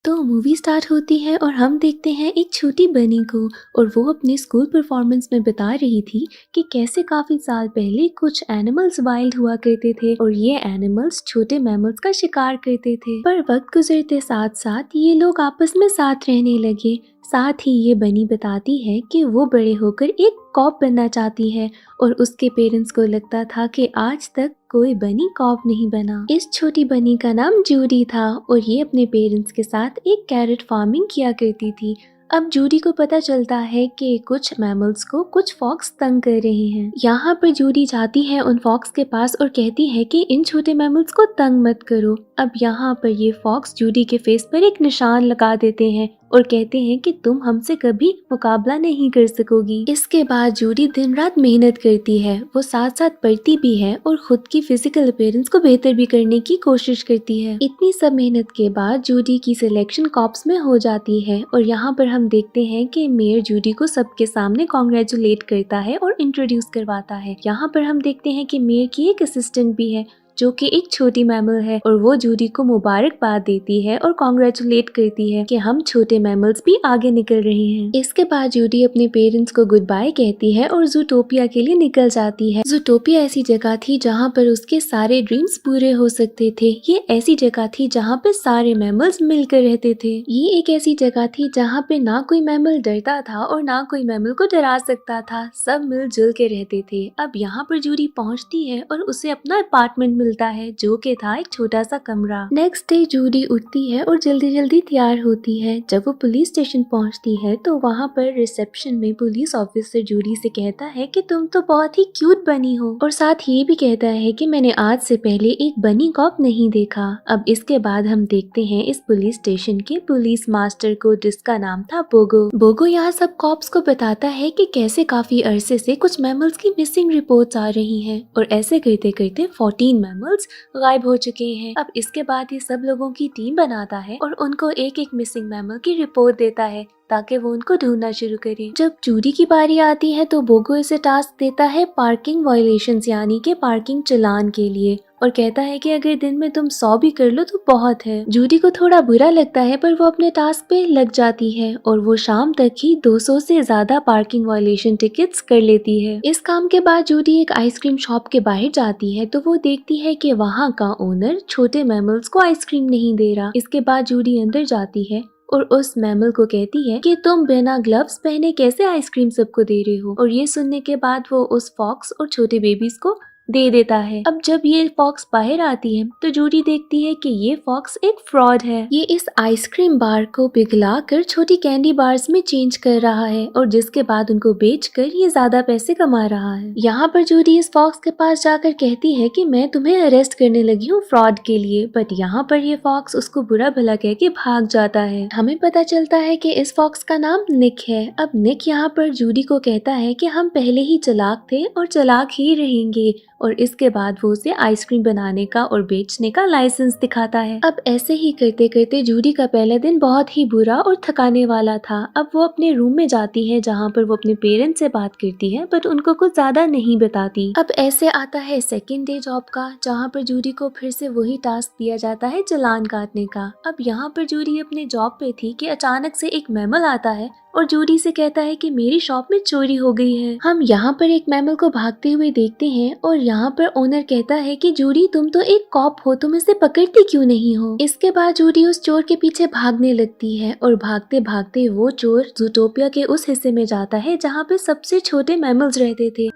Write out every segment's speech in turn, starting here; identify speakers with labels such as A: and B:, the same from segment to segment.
A: तो movie start होती है और हम देखते हैं एक छोटी बनी को और वो अपने स्कूल परफॉर्मेंस में बता रही थी कि कैसे काफी साल पहले कुछ एनिमल्स वाइल्ड हुआ करते थे और ये एनिमल्स छोटे मैमल्स का शिकार करते थे। पर वक्त गुजरते साथ साथ ये लोग आपस में साथ रहने लगे। साथ ही ये बनी बताती है कि वो बड़े होकर एक कॉप बनना चाहती है और उसके पेरेंट्स को लगता था कि आज तक कोई बनी कॉप नहीं बना। इस छोटी बनी का नाम जूडी था और ये अपने पेरेंट्स के साथ एक कैरेट फार्मिंग किया करती थी। अब जूडी को पता चलता है कि कुछ मैमल्स को कुछ फॉक्स तंग कर रहे हैं। यहाँ पर जूडी जाती है उन फॉक्स के पास और कहती है कि इन छोटे मैमल्स को तंग मत करो। अब यहाँ पर ये फॉक्स जूडी के फेस पर एक निशान लगा देते हैं और कहते हैं कि तुम हमसे कभी मुकाबला नहीं कर सकोगी। इसके बाद जूडी दिन रात मेहनत करती है, वो साथ साथ पढ़ती भी है और खुद की फिजिकल अपीयरेंस को बेहतर भी करने की कोशिश करती है। इतनी सब मेहनत के बाद जूडी की सिलेक्शन कॉप्स में हो जाती है और यहाँ पर हम देखते हैं कि मेयर जूडी को सबके सामने कॉन्ग्रेचुलेट करता है और इंट्रोड्यूस करवाता है। यहाँ पर हम देखते हैं कि मेयर की एक असिस्टेंट भी है जो कि एक छोटी मैमल है और वो जूडी को मुबारकबाद देती है और कॉन्ग्रेचुलेट करती है कि हम छोटे मैमल्स भी आगे निकल रहे हैं। इसके बाद जूडी अपने पेरेंट्स को गुड बाय कहती है और जूटोपिया के लिए निकल जाती है। जूटोपिया ऐसी जगह थी जहाँ पर उसके सारे ड्रीम्स पूरे हो सकते थे। ये ऐसी जगह थी जहाँ पे सारे मैमल्स मिलकर रहते थे। ये एक ऐसी जगह थी जहाँ पे ना कोई मैमल डरता था और ना कोई मैमल को डरा सकता था, सब मिलजुल के रहते थे। अब यहाँ पर जूडी पहुँचती है और उसे अपना अपार्टमेंट मिलता है जो कि था एक छोटा सा कमरा। नेक्स्ट डे जूडी उठती है और जल्दी जल्दी तैयार होती है। जब वो पुलिस स्टेशन पहुंचती है तो वहाँ पर रिसेप्शन में पुलिस ऑफिसर जूडी से कहता है कि तुम तो बहुत ही क्यूट बनी हो और साथ ये भी कहता है कि मैंने आज से पहले एक बनी कॉप नहीं देखा। अब इसके बाद हम देखते हैं इस पुलिस स्टेशन के पुलिस मास्टर को जिसका नाम था बोगो। बोगो यहाँ सब कॉप्स को बताता है कि कैसे काफी अरसे से कुछ मैमल्स की मिसिंग रिपोर्ट्स आ रही हैं और ऐसे करते करते 14 मैमल्स गायब हो चुके हैं। अब इसके बाद ये सब लोगों की टीम बनाता है और उनको एक एक मिसिंग मैमल की रिपोर्ट देता है ताकि वो उनको ढूंढना शुरू करें। जब जूडी की बारी आती है तो बोगो इसे टास्क देता है पार्किंग वायलेशंस यानी कि पार्किंग चालान के लिए और कहता है कि अगर दिन में तुम 100 भी कर लो तो बहुत है। जूडी को थोड़ा बुरा लगता है पर वो अपने टास्क पे लग जाती है और वो शाम तक ही 200 से ज्यादा पार्किंग वायलेशन टिकट्स कर लेती है। इस काम के बाद जूडी एक आइसक्रीम शॉप के बाहर जाती है तो वो देखती है कि वहाँ का ओनर छोटे मैमल्स को आइसक्रीम नहीं दे रहा। इसके बाद जूडी अंदर जाती है और उस मैमल को कहती है कि तुम बिना ग्लव्स पहने कैसे आइसक्रीम सबको दे रहे हो और ये सुनने के बाद वो उस फॉक्स और छोटे बेबीज को दे देता है। अब जब ये फॉक्स बाहर आती है तो जूडी देखती है कि ये फॉक्स एक फ्रॉड है। ये इस आइसक्रीम बार को पिघला कर छोटी कैंडी बार्स में चेंज कर रहा है और जिसके बाद उनको बेचकर ये ज्यादा पैसे कमा रहा है। यहाँ पर जूडी इस फॉक्स के पास जाकर कहती है कि मैं तुम्हें अरेस्ट करने लगी हूँ फ्रॉड के लिए, बट यहाँ पर ये फॉक्स उसको बुरा भला कह के भाग जाता है। हमें पता चलता है कि इस फॉक्स का नाम निक है। अब निक यहाँ पर जूडी को कहता है कि हम पहले ही चालाक थे और चालाक ही रहेंगे और इसके बाद वो उसे आइसक्रीम बनाने का और बेचने का लाइसेंस दिखाता है। अब ऐसे ही करते करते जूडी का पहला दिन बहुत ही बुरा और थकाने वाला था। अब वो अपने रूम में जाती है जहाँ पर वो अपने पेरेंट्स से बात करती है बट उनको कुछ ज्यादा नहीं बताती। अब ऐसे आता है सेकेंड डे जॉब का जहाँ पर जूडी को फिर से वही टास्क दिया जाता है चालान काटने का। अब यहाँ पर जूडी अपने जॉब पे थी कि अचानक से एक मैमल आता है और जूडी से कहता है कि मेरी शॉप में चोरी हो गई है। हम यहाँ पर एक मैमल को भागते हुए देखते हैं और यहाँ पर ओनर कहता है कि जूडी तुम तो एक कॉप हो, तुम इसे पकड़ती क्यों नहीं हो। इसके बाद जूडी उस चोर के पीछे भागने लगती है और भागते भागते वो चोर जूटोपिया के उस हिस्से में जाता है जहाँ पे सबसे छोटे मैमल्स रहते थे।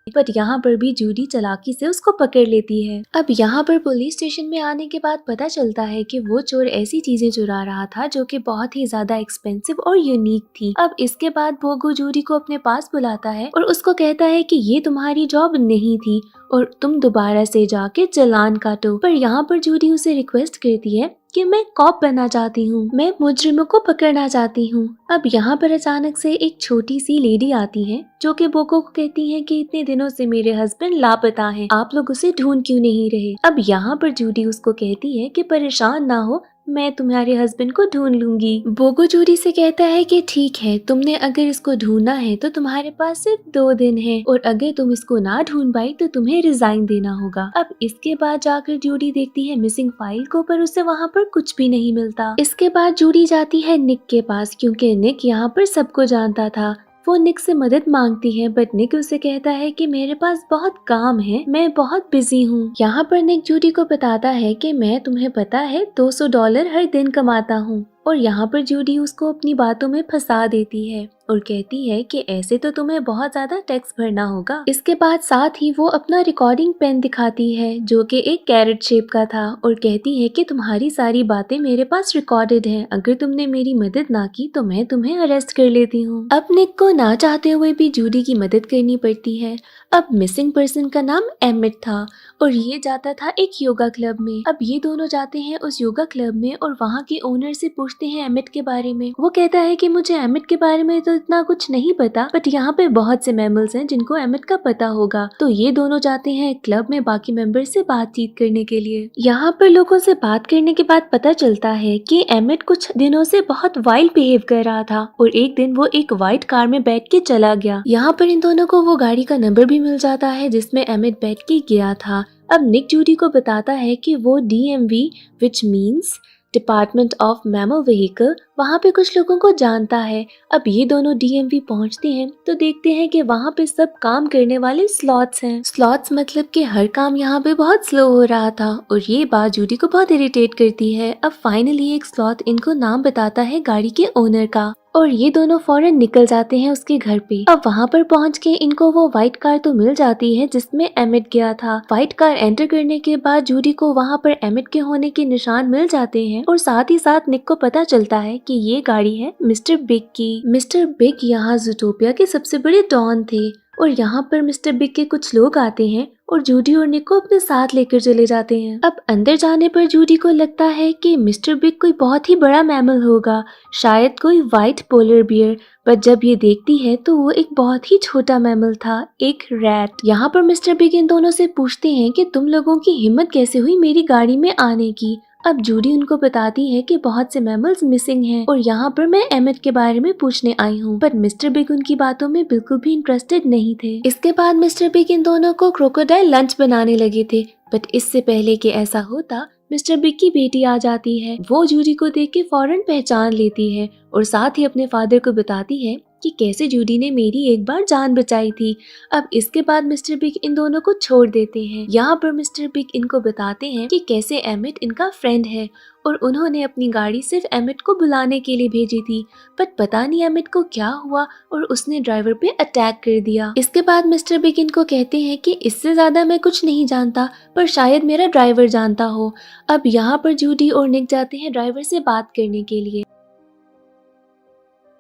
A: बट यहाँ पर भी जूडी चालाकी से उसको पकड़ लेती है। अब यहाँ पर पुलिस स्टेशन में आने के बाद पता चलता है कि वो चोर ऐसी चीजें चुरा रहा था जो कि बहुत ही ज्यादा एक्सपेंसिव और यूनिक थी। अब इसके बाद भोगो जूडी को अपने पास बुलाता है और उसको कहता है कि ये तुम्हारी जॉब नहीं थी और तुम दोबारा से जाके चालान काटो। पर यहाँ पर जूडी उसे रिक्वेस्ट करती है कि मैं कॉप बनना चाहती हूँ, मैं मुजरिमों को पकड़ना चाहती हूँ। अब यहाँ पर अचानक से एक छोटी सी लेडी आती है जो कि बोको को कहती है कि इतने दिनों से मेरे हस्बैंड लापता हैं, आप लोग उसे ढूंढ क्यों नहीं रहे। अब यहाँ पर जूडी उसको कहती है कि परेशान ना हो, मैं तुम्हारे हस्बैंड को ढूंढ लूंगी। बोगो जूडी से कहता है कि ठीक है, तुमने अगर इसको ढूंढना है तो तुम्हारे पास सिर्फ 2 दिन है और अगर तुम इसको ना ढूंढ पाई तो तुम्हें रिजाइन देना होगा। अब इसके बाद जाकर जूडी देखती है मिसिंग फाइल को, पर उसे वहाँ पर कुछ भी नहीं मिलता। इसके बाद जूडी जाती है निक के पास, क्योंकि निक यहाँ पर सबको जानता था। वो निक से मदद मांगती है, बट निक उसे कहता है कि मेरे पास बहुत काम है, मैं बहुत बिजी हूँ। यहाँ पर निक जूडी को बताता है कि मैं तुम्हें पता है $200 हर दिन कमाता हूँ, और यहाँ पर जूडी उसको अपनी बातों में फंसा देती है और कहती है कि ऐसे तो तुम्हें बहुत ज्यादा टैक्स भरना होगा। इसके बाद साथ ही वो अपना रिकॉर्डिंग पेन दिखाती है जो कि एक कैरेट शेप का था और कहती है कि तुम्हारी सारी बातें मेरे पास रिकॉर्डेड हैं, अगर तुमने मेरी मदद ना की तो मैं तुम्हें अरेस्ट कर लेती हूँ। अब निक को ना चाहते हुए भी जूडी की मदद करनी पड़ती है। अब मिसिंग पर्सन का नाम एमिट था और ये जाता था एक योगा क्लब में। अब ये दोनों जाते हैं उस योगा क्लब में और वहाँ के ओनर से पूछते हैं एमिट के बारे में। वो कहता है कि मुझे एमिट के बारे में तो इतना कुछ नहीं पता, बट यहाँ पे बहुत से मैमल्स हैं जिनको एमिट का पता होगा। तो ये दोनों जाते हैं क्लब में बाकी मेंबर से बातचीत करने के लिए। यहाँ पर लोगों से बात करने के बाद पता चलता है कि एमिट कुछ दिनों से बहुत वाइल्ड बिहेव कर रहा था और एक दिन वो एक व्हाइट कार में बैठ के चला गया। यहाँ पर इन दोनों को वो गाड़ी का नंबर भी मिल जाता है जिसमें एमिट बैठ के गया था। अब निक जूडी को बताता है कि वो DMV which means department of mammal vehicle, वहाँ पे कुछ लोगों को जानता है। अब ये दोनों DMV पहुँचते हैं तो देखते हैं कि वहाँ पे सब काम करने वाले स्लॉट्स हैं। स्लॉट्स मतलब कि हर काम यहाँ पे बहुत स्लो हो रहा था और ये बात जूडी को बहुत इरिटेट करती है। अब फाइनली एक स्लॉट इनको नाम बताता है गाड़ी के ओनर का और ये दोनों फौरन निकल जाते हैं उसके घर पे। अब वहाँ पर पहुँच के इनको वो व्हाइट कार तो मिल जाती है जिसमें एमिट गया था। व्हाइट कार एंटर करने के बाद जूडी को वहाँ पर एमिट के होने के निशान मिल जाते हैं और साथ ही साथ निक को पता चलता है कि ये गाड़ी है मिस्टर बिग की। मिस्टर बिग यहाँ ज़ूटोपिया के सबसे बड़े डॉन थे और यहाँ पर मिस्टर बिग के कुछ लोग आते हैं और जूडी और निक को अपने साथ लेकर चले जाते हैं। अब अंदर जाने पर जूडी को लगता है कि मिस्टर बिग कोई बहुत ही बड़ा मैमल होगा, शायद कोई व्हाइट पोलर बियर, पर जब ये देखती है तो वो एक बहुत ही छोटा मैमल था, एक रैट। यहाँ पर मिस्टर बिग इन दोनों से पूछते हैं कि तुम लोगों की हिम्मत कैसे हुई मेरी गाड़ी में आने की। अब जूडी उनको बताती है कि बहुत से मैमल्स मिसिंग हैं और यहाँ पर मैं एमिट के बारे में पूछने आई हूँ, पर मिस्टर बिग उनकी बातों में बिल्कुल भी इंटरेस्टेड नहीं थे। इसके बाद मिस्टर बिग इन दोनों को क्रोकोडाइल लंच बनाने लगे थे, बट इससे पहले कि ऐसा होता मिस्टर बिग की बेटी आ जाती है। वो जूडी को देख के फौरन पहचान लेती है और साथ ही अपने फादर को बताती है कि कैसे जूडी ने मेरी एक बार जान बचाई थी। अब इसके बाद मिस्टर बिग इन दोनों को छोड़ देते हैं। यहाँ पर मिस्टर बिग इनको बताते हैं कि कैसे एमिट इनका फ्रेंड है और उन्होंने अपनी गाड़ी सिर्फ एमिट को बुलाने के लिए भेजी थी, बट पता नहीं एमिट को क्या हुआ और उसने ड्राइवर पे अटैक कर दिया। इसके बाद मिस्टर बिग इनको कहते हैं कि इससे ज्यादा मैं कुछ नहीं जानता, पर शायद मेरा ड्राइवर जानता हो। अब यहाँ पर जूडी और निक जाते हैं ड्राइवर से बात करने के लिए।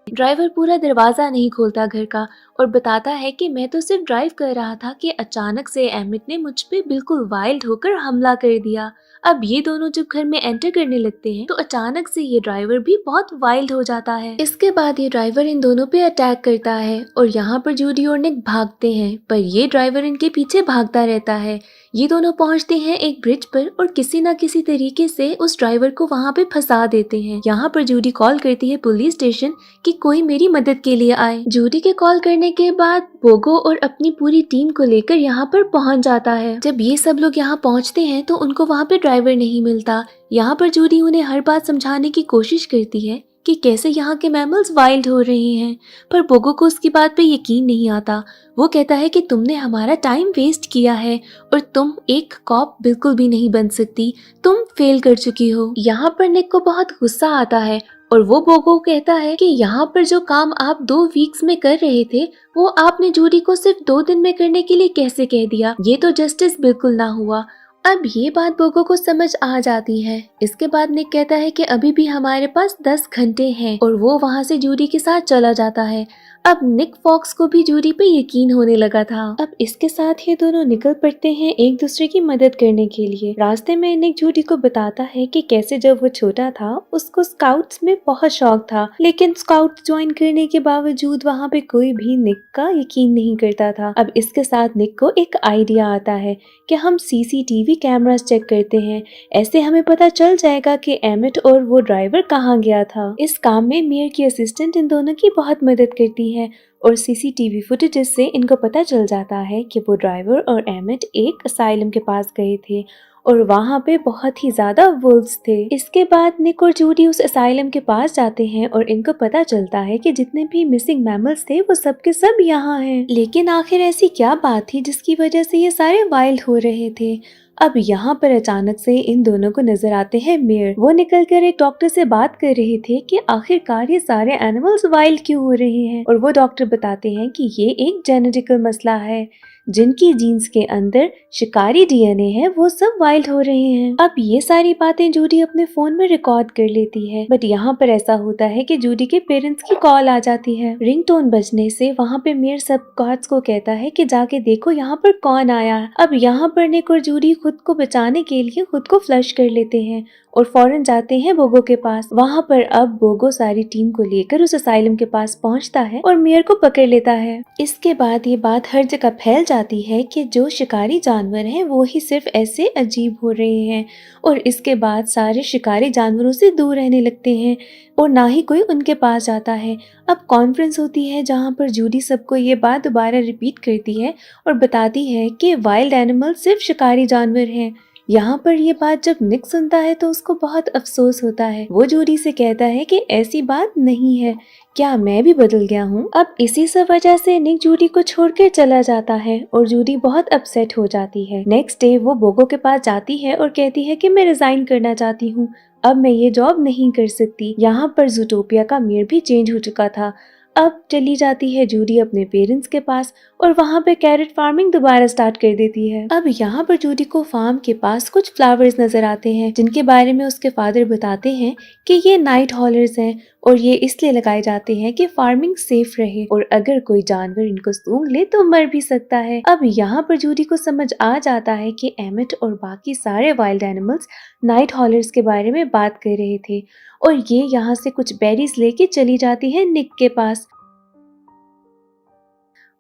A: ड्राइवर पूरा दरवाजा नहीं खोलता घर का और बताता है कि मैं तो सिर्फ ड्राइव कर रहा था कि अचानक से एमिट ने मुझ पे बिल्कुल वाइल्ड होकर हमला कर दिया। अब ये दोनों जब घर में एंटर करने लगते हैं तो अचानक से ये ड्राइवर भी बहुत वाइल्ड हो जाता है। इसके बाद ये ड्राइवर इन दोनों पे अटैक करता है और यहाँ पर जूडी और निक भागते हैं, पर ये ड्राइवर इनके पीछे भागता रहता है। ये दोनों पहुंचते हैं एक ब्रिज पर और किसी न किसी तरीके से उस ड्राइवर को वहाँ पे फंसा देते हैं। यहाँ पर जूडी कॉल करती है पुलिस स्टेशन कि कोई मेरी मदद के लिए आए। जूडी के कॉल करने के बाद बोगो और अपनी पूरी टीम को लेकर यहाँ पर पहुँच जाता है। जब ये सब लोग यहाँ पहुँचते हैं तो उनको वहाँ पे ड्राइवर नहीं मिलता। यहाँ पर जूडी उन्हें हर बात समझाने की कोशिश करती है कि कैसे यहाँ के मैमल्स वाइल्ड हो रहे हैं, पर बोगो को उसकी बात पे यकीन नहीं आता। वो कहता है कि तुमने हमारा टाइम वेस्ट किया है और तुम एक कॉप बिल्कुल भी नहीं बन सकती, तुम फेल कर चुकी हो। यहाँ पर निक को बहुत गुस्सा आता है और वो बोगो कहता है कि यहाँ पर जो काम आप 2 वीक्स में कर रहे थे वो आपने जूडी को सिर्फ 2 दिन में करने के लिए कैसे कह दिया, ये तो जस्टिस बिल्कुल ना हुआ। अब ये बात बोगो को समझ आ जाती है। इसके बाद निक कहता है कि अभी भी हमारे पास 10 घंटे हैं और वो वहाँ से जूडी के साथ चला जाता है। अब निक फॉक्स को भी जूडी पे यकीन होने लगा था। अब इसके साथ ये दोनों निकल पड़ते हैं एक दूसरे की मदद करने के लिए। रास्ते में निक जूडी को बताता है कि कैसे जब वो छोटा था उसको स्काउट्स में बहुत शौक था, लेकिन स्काउट ज्वाइन करने के बावजूद वहाँ पे कोई भी निक का यकीन नहीं करता था। अब इसके साथ निक को एक आइडिया आता है कि हम सीसीटीवी कैमरास चेक करते हैं, ऐसे हमें पता चल जाएगा कि एमिट और वो ड्राइवर कहाँ गया था। इस काम में मेयर की असिस्टेंट इन दोनों की बहुत मदद करती है और सीसीटीवी फुटेजेस से इनको पता चल जाता है कि वो ड्राइवर और एमिट एक असाइलम के पास गए थे और वहाँ पे बहुत ही ज्यादा वुल्व्स थे। इसके बाद निक और जूडी उस असाइलम के पास जाते हैं और इनको पता चलता है कि जितने भी मिसिंग मैमल्स थे वो सब के सब यहाँ हैं। लेकिन आखिर ऐसी क्या बात थी जिसकी वजह से ये सारे वाइल्ड हो रहे थे? अब यहाँ पर अचानक से इन दोनों को नजर आते हैं मेयर। वो निकलकर एक डॉक्टर से बात कर रहे थे कि आखिरकार ये सारे एनिमल्स वाइल्ड क्यों हो रहे हैं, और वो डॉक्टर बताते हैं कि ये एक जेनेटिकल मसला है, जिनकी जीन्स के अंदर शिकारी डीएनए है वो सब वाइल्ड हो रहे हैं। अब ये सारी बातें जूडी अपने फोन में रिकॉर्ड कर लेती है, बट यहाँ पर ऐसा होता है कि जूडी के पेरेंट्स की कॉल आ जाती है। रिंगटोन बजने से वहाँ पे मेयर सब गार्ड्स को कहता है कि जाके देखो यहाँ पर कौन आया है। अब यहाँ पर निक और जूडी खुद को बचाने के लिए खुद को फ्लश कर लेते हैं और फौरन जाते हैं बोगो के पास। वहाँ पर अब बोगो सारी टीम को लेकर उस असाइलम के पास पहुँचता है और मेयर को पकड़ लेता है। इसके बाद ये बात हर जगह फैल जाती है कि जो शिकारी जानवर हैं वो ही सिर्फ ऐसे अजीब हो रहे हैं, और इसके बाद सारे शिकारी जानवरों से दूर रहने लगते हैं और ना ही कोई उनके पास जाता है। अब कॉन्फ्रेंस होती है जहाँ पर जूडी सबको ये बात दोबारा रिपीट करती है और बताती है कि वाइल्ड एनिमल सिर्फ शिकारी जानवर हैं। यहाँ पर ये बात जब निक सुनता है तो उसको बहुत अफसोस होता है। वो जूडी से कहता है कि ऐसी बात नहीं है, क्या मैं भी बदल गया हूँ? अब इसी सब वजह से निक जूडी को छोड़कर चला जाता है और जूडी बहुत अपसेट हो जाती है। नेक्स्ट डे वो बोगो के पास जाती है और कहती है कि मैं रिजाइन करना चाहती हूँ, अब मैं ये जॉब नहीं कर सकती। यहाँ पर जूटोपिया का मेयर भी चेंज हो चुका था। अब चली जाती है जूडी अपने पेरेंट्स के पास और वहाँ पे कैरेट फार्मिंग दोबारा स्टार्ट कर देती है। अब यहाँ पर जूडी को फार्म के पास कुछ फ्लावर्स नजर आते हैं जिनके बारे में उसके फादर बताते हैं कि ये नाइट हॉलर्स हैं और ये इसलिए लगाए जाते हैं कि फार्मिंग सेफ रहे और अगर कोई जानवर इनको सूंघ ले तो मर भी सकता है। अब यहाँ पर जूडी को समझ आ जाता है कि एमिट और बाकी सारे वाइल्ड एनिमल्स नाइट हॉलर्स के बारे में बात कर रहे थे और ये यहाँ से कुछ बेरीज लेके चली जाती है निक के पास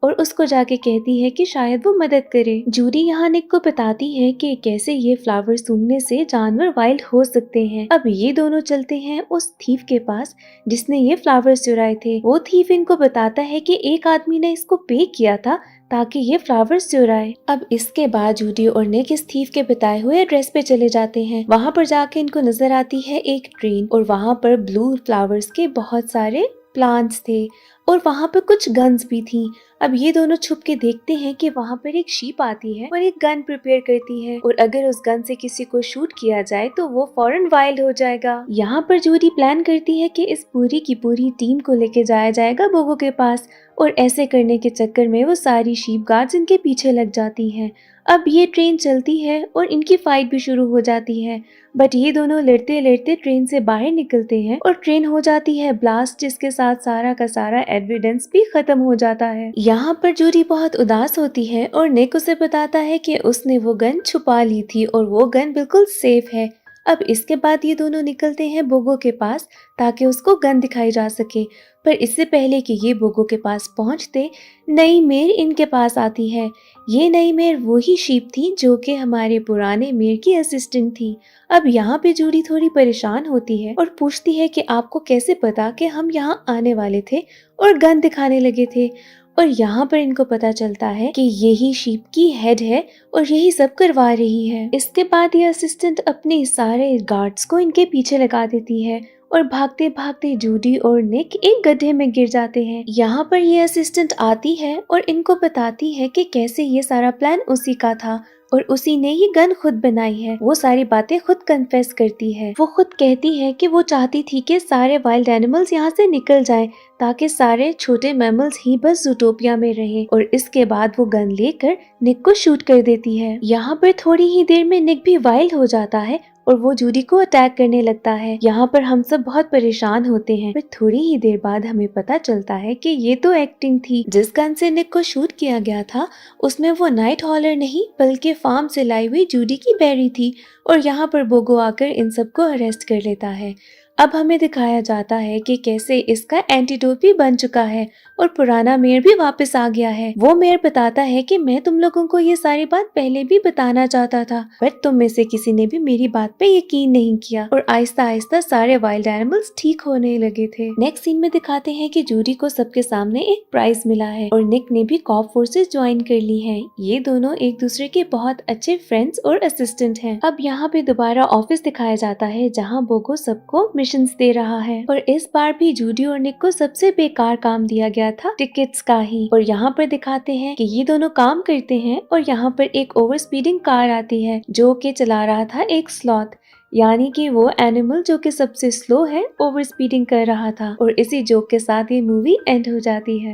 A: और उसको जाके कहती है कि शायद वो मदद करे। जूडी यहाँ निक को बताती है कि कैसे ये फ्लावर सूंघने से जानवर वाइल्ड हो सकते हैं। अब ये दोनों चलते हैं उस थीफ के पास जिसने ये फ्लावर्स चुराए थे। वो थीफ इनको बताता है कि एक आदमी ने इसको पे किया था ताकि ये फ्लावर्स चुराए। अब इसके बाद जूडी और निक इस थीफ के बताए हुए एड्रेस पे चले जाते हैं। वहाँ पर जाके इनको नजर आती है एक ट्रेन और वहाँ पर ब्लू फ्लावर्स के बहुत सारे प्लांट्स थे और वहाँ पे कुछ गन्स भी थी। अब ये दोनों छुप के देखते हैं कि वहाँ पर एक शीप आती है और एक गन प्रिपेयर करती है और अगर उस गन से किसी को शूट किया जाए तो वो फौरन वाइल्ड हो जाएगा। यहाँ पर जूडी प्लान करती है कि इस पूरी की पूरी टीम को लेके जाया जाएगा बोगो के पास और ऐसे करने के चक्कर में वो सारी शीप गार्ड्स इनके पीछे लग जाती हैं। अब ये ट्रेन चलती है और इनकी फाइट भी शुरू हो जाती है, बट ये दोनों लड़ते लड़ते ट्रेन से बाहर निकलते हैं और ट्रेन हो जाती है ब्लास्ट, जिसके साथ सारा का सारा एविडेंस भी खत्म हो जाता है। यहाँ पर जूडी बहुत उदास होती है और निक उसे बताता है कि उसने वो गन छुपा ली थी और वो गन बिल्कुल सेफ है। अब इसके बाद ये दोनों निकलते हैं बोगो के पास ताकि उसको गन दिखाई जा सके, पर इससे पहले कि ये बोगो के पास पहुंचते नई मेयर इनके पास आती है। ये नई मेयर वही शीप थी जो कि हमारे पुराने मेयर की असिस्टेंट थी। अब यहाँ पे जूडी थोड़ी परेशान होती है और पूछती है कि आपको कैसे पता कि हम यहाँ आने वाले थे और गन दिखाने लगे थे, और यहाँ पर इनको पता चलता है कि यही शीप की हेड है और यही सब करवा रही है। इसके बाद ये असिस्टेंट अपने सारे गार्ड्स को इनके पीछे लगा देती है और भागते भागते जूडी और निक एक गड्ढे में गिर जाते हैं। यहाँ पर ये असिस्टेंट आती है और इनको बताती है कि कैसे ये सारा प्लान उसी का था और उसी ने ये गन खुद बनाई है। वो सारी बातें खुद कन्फेस करती है। वो खुद कहती है कि वो चाहती थी कि सारे वाइल्ड एनिमल्स यहाँ से निकल जाएं ताकि सारे छोटे मैमल्स ही बस जूटोपिया में रहें, और इसके बाद वो गन लेकर निक को शूट कर देती है। यहाँ पर थोड़ी ही देर में निक भी वाइल्ड हो जाता है और वो जूडी को अटैक करने लगता है। यहाँ पर हम सब बहुत परेशान होते हैं, पर थोड़ी ही देर बाद हमें पता चलता है कि ये तो एक्टिंग थी। जिस गन से निक को शूट किया गया था उसमें वो नाइट हॉलर नहीं बल्कि फार्म से लाई हुई जूडी की बैरी थी और यहाँ पर बोगो आकर इन सबको अरेस्ट कर लेता है। अब हमें दिखाया जाता है कि कैसे इसका एंटीडोट भी बन चुका है और पुराना मेयर भी वापस आ गया है। वो मेयर बताता है कि मैं तुम लोगों को ये सारी बात पहले भी बताना चाहता था, पर तुम में से किसी ने भी मेरी बात पे यकीन नहीं किया और आहिस्ता आहिस्ता सारे वाइल्ड एनिमल्स ठीक होने लगे थे। नेक्स्ट सीन में दिखाते हैं कि जूडी को सबके सामने एक प्राइज मिला है और निक ने भी कॉप फोर्सेस ज्वाइन कर ली है। ये दोनों एक दूसरे के बहुत अच्छे फ्रेंड्स और असिस्टेंट हैं। अब यहाँ पे दोबारा ऑफिस दिखाया जाता है जहाँ बोगो सबको मिशंस दे रहा है और इस बार भी जूडी और निक को सबसे बेकार काम दिया गया था टिकट्स का ही। और यहाँ पर दिखाते हैं कि ये दोनों काम करते हैं और यहाँ पर एक ओवर स्पीडिंग कार आती है जो कि चला रहा था एक स्लॉथ, यानी कि वो एनिमल जो कि सबसे स्लो है ओवर स्पीडिंग कर रहा था। और इसी जोक के साथ ये मूवी एंड हो जाती है।